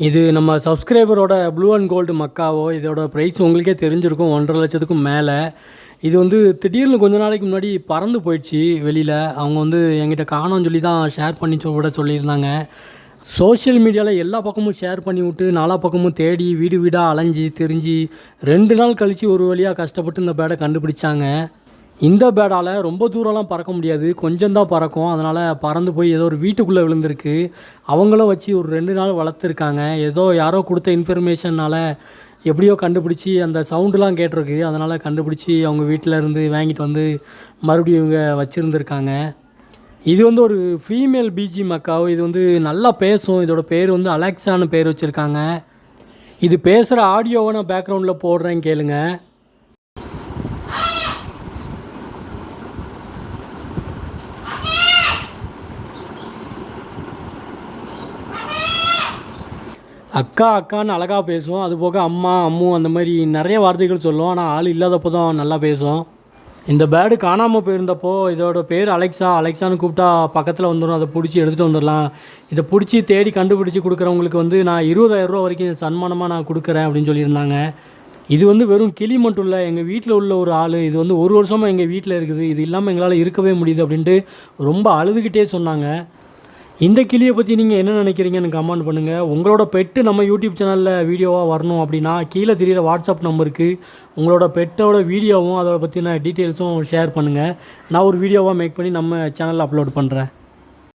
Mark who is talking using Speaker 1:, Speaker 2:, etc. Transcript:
Speaker 1: இது நம்ம சப்ஸ்கிரைபரோட blue and gold மக்காவோ. இதோட ப்ரைஸ் உங்களுக்கே தெரிஞ்சிருக்கும், 1,50,000க்கும் மேலே. இது வந்து திடீர்னு கொஞ்ச நாளைக்கு முன்னாடி பறந்து போயிடுச்சு வெளியில். அவங்க வந்து என்கிட்ட காணோன்னு சொல்லி தான் ஷேர் பண்ணி விட சொல்லியிருந்தாங்க. சோஷியல் மீடியாவில் எல்லா பக்கமும் ஷேர் பண்ணி விட்டு நாலா பக்கமும் தேடி வீடு வீடாக அலைஞ்சி தெரிஞ்சு 2 நாள் கழித்து ஒரு வழியாக கஷ்டப்பட்டு இந்த பேடை கண்டுபிடிச்சாங்க. இந்த பேடால் ரொம்ப தூரம்லாம் பறக்க முடியாது, கொஞ்சம் தான் பறக்கும். அதனால் பறந்து போய் ஏதோ ஒரு வீட்டுக்குள்ளே விழுந்திருக்கு. அவங்களும் வச்சு ஒரு 2 நாள் வளர்த்துருக்காங்க. ஏதோ யாரோ கொடுத்த இன்ஃபர்மேஷனால் எப்படியோ கண்டுபிடிச்சி அந்த சவுண்டுலாம் கேட்டிருக்கு. அதனால் கண்டுபிடிச்சி அவங்க வீட்டில் இருந்து வாங்கிட்டு வந்து மறுபடியும் இவங்க வச்சுருந்துருக்காங்க. இது வந்து ஒரு ஃபீமேல் பிஜி மக்காவோ. இது வந்து நல்லா பேசும். இதோட பேர் வந்து அலெக்சான்னு பேர் வச்சுருக்காங்க. இது பேசுகிற ஆடியோவை நான் பேக்ரவுண்டில் போடுறேன், கேளுங்க. அக்கா அக்கான்னு அழகாக பேசும். அதுபோக அம்மா அம்மு அந்த மாதிரி நிறைய வார்த்தைகள் சொல்லும். ஆனால் ஆள் இல்லாதப்போ தான் நல்லா பேசும். இந்த பேர்டு காணாமல் போயிருந்தப்போ இதோட பேர் அலெக்ஸா. அலெக்ஸான்னு கூப்பிட்டா பக்கத்தில் வந்துடும். அதை பிடிச்சி எடுத்துகிட்டு வந்துடலாம். இதை பிடிச்சி தேடி கண்டுபிடிச்சி கொடுக்குறவங்களுக்கு வந்து நான் 20,000 ரூபா வரைக்கும் சன்மானமாக நான் கொடுக்குறேன் அப்படின்னு சொல்லியிருந்தாங்க. இது வந்து வெறும் கிளி மட்டும் இல்லை, எங்கள் வீட்டில் உள்ள ஒரு ஆள். இது வந்து 1 வருஷமாக எங்கள் வீட்டில் இருக்குது. இது இல்லாமல் எங்களால் இருக்கவே முடியுது அப்படின்ட்டு ரொம்ப அழுதுகிட்டே சொன்னாங்க. இந்த கிளியை பற்றி நீங்கள் என்ன நினைக்கிறீங்கன்னு கமெண்ட் பண்ணுங்கள். உங்களோட பெட்டு நம்ம யூடியூப் சேனலில் வீடியோவாக வரணும் அப்படின்னா கீழே தெரியிற வாட்ஸ்அப் நம்பருக்கு உங்களோட பெட்டோட வீடியோவும் அதோட பற்றின டீட்டெயில்ஸும் ஷேர் பண்ணுங்கள். நான் ஒரு வீடியோவாக மேக் பண்ணி நம்ம சேனலில் அப்லோட் பண்ணுறேன்.